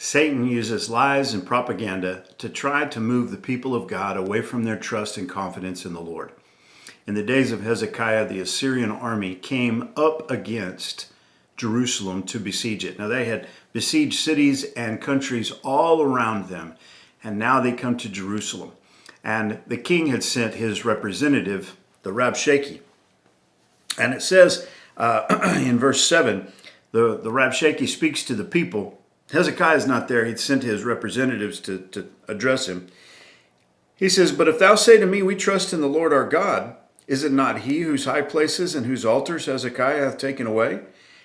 Satan uses lies and propaganda to try to move the people of God away from their trust and confidence in the Lord. In the days of Hezekiah, the Assyrian army came up against Jerusalem to besiege it. Now, they had besieged cities and countries all around them, and now they come to Jerusalem. And the king had sent his representative, the Rabshakeh. And it says in verse 7, the Rabshakeh speaks to the people. Hezekiah is not there. He'd sent his representatives to address him. He says, "But if thou say to me, we trust in the Lord our God, is it not he whose high places and whose altars Hezekiah hath taken away,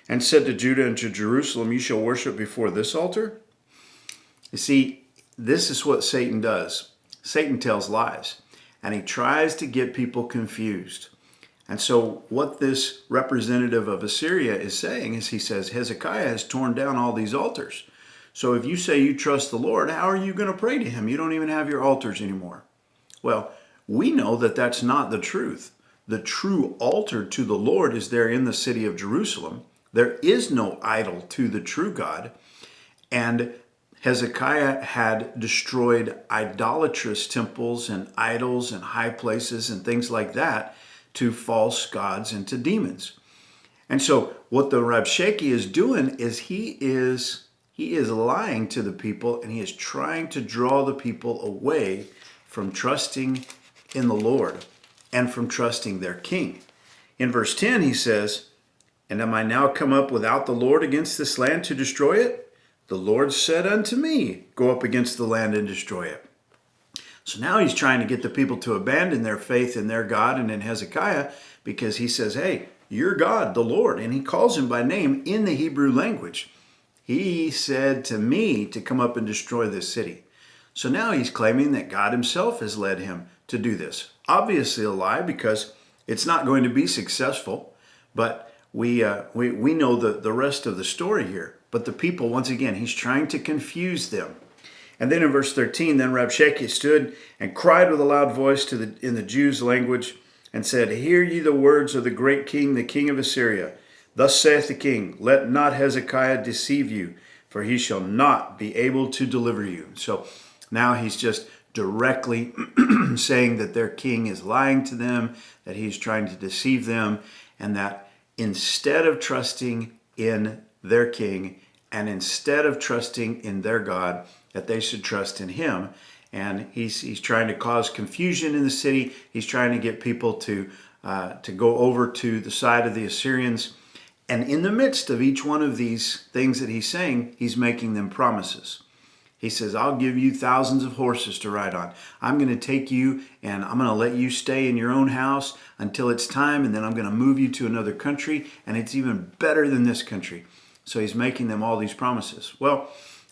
and said to Judah and to Jerusalem, you shall worship before this altar?" You see, this is what Satan does. Satan tells lies, and he tries to get people confused. And so what this representative of Assyria is saying is, he says, Hezekiah has torn down all these altars. So if you say you trust the Lord, how are you going to pray to him? You don't even have your altars anymore. Well, we know that that's not the truth. The true altar to the Lord is there in the city of Jerusalem. There is no idol to the true God. And Hezekiah had destroyed idolatrous temples and idols and high places and things like that to false gods and to demons. And so what the Rabshakeh is doing is he is lying to the people, and he is trying to draw the people away from trusting in the Lord and from trusting their king. In verse 10 he says, "And am I now come up without the Lord against this land to destroy it? The Lord said unto me, go up against the land and destroy it." So now he's trying to get the people to abandon their faith in their God and in Hezekiah, because he says, hey, your God, the Lord, and he calls him by name in the Hebrew language. He said to me to come up and destroy this city. So now he's claiming that God himself has led him to do this. Obviously a lie, because it's not going to be successful, but we know the rest of the story here. But the people, once again, he's trying to confuse them. And then in verse 13, then Rabshakeh stood and cried with a loud voice in the Jews' language and said, "Hear ye the words of the great king, the king of Assyria. Thus saith the king, let not Hezekiah deceive you, for he shall not be able to deliver you." So now he's just directly saying that their king is lying to them, that he's trying to deceive them, and that instead of trusting in their king and instead of trusting in their God, that they should trust in him. And he's trying to cause confusion in the city. He's trying to get people to go over to the side of the Assyrians. And in the midst of each one of these things that he's saying, he's making them promises. He says, I'll give you thousands of horses to ride on. I'm going to take you and I'm going to let you stay in your own house until it's time. And then I'm going to move you to another country. And it's even better than this country. So he's making them all these promises. Well,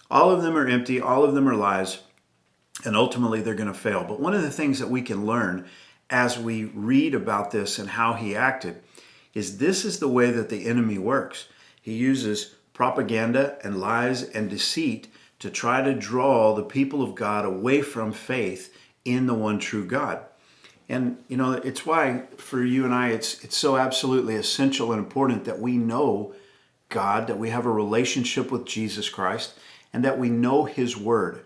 all of them are empty. All of them are lies. And ultimately they're going to fail. But one of the things that we can learn as we read about this and how he acted is this is the way that the enemy works. He uses propaganda and lies and deceit to try to draw the people of God away from faith in the one true God. And, you know, it's why for you and I, it's so absolutely essential and important that we know God, that we have a relationship with Jesus Christ, and that we know his word.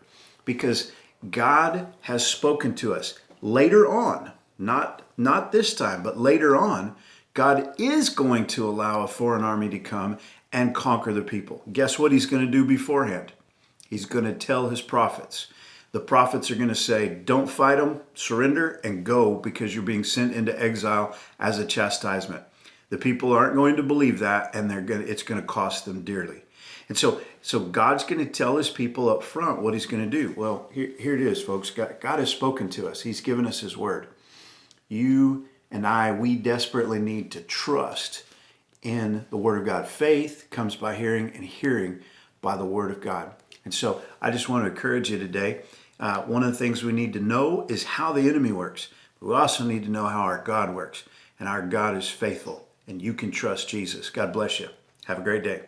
Because God has spoken to us later on, not this time, but later on, God is going to allow a foreign army to come and conquer the people. Guess what he's going to do beforehand? He's going to tell his prophets. The prophets are going to say, don't fight them, surrender and go, because you're being sent into exile as a chastisement. The people aren't going to believe that, and it's going to cost them dearly. And so God's going to tell his people up front what he's going to do. Well, here it is, folks. God has spoken to us. He's given us his word. You and I, we desperately need to trust in the word of God. Faith comes by hearing, and hearing by the word of God. And so I just want to encourage you today. One of the things we need to know is how the enemy works. We also need to know how our God works. And our God is faithful. And you can trust Jesus. God bless you. Have a great day.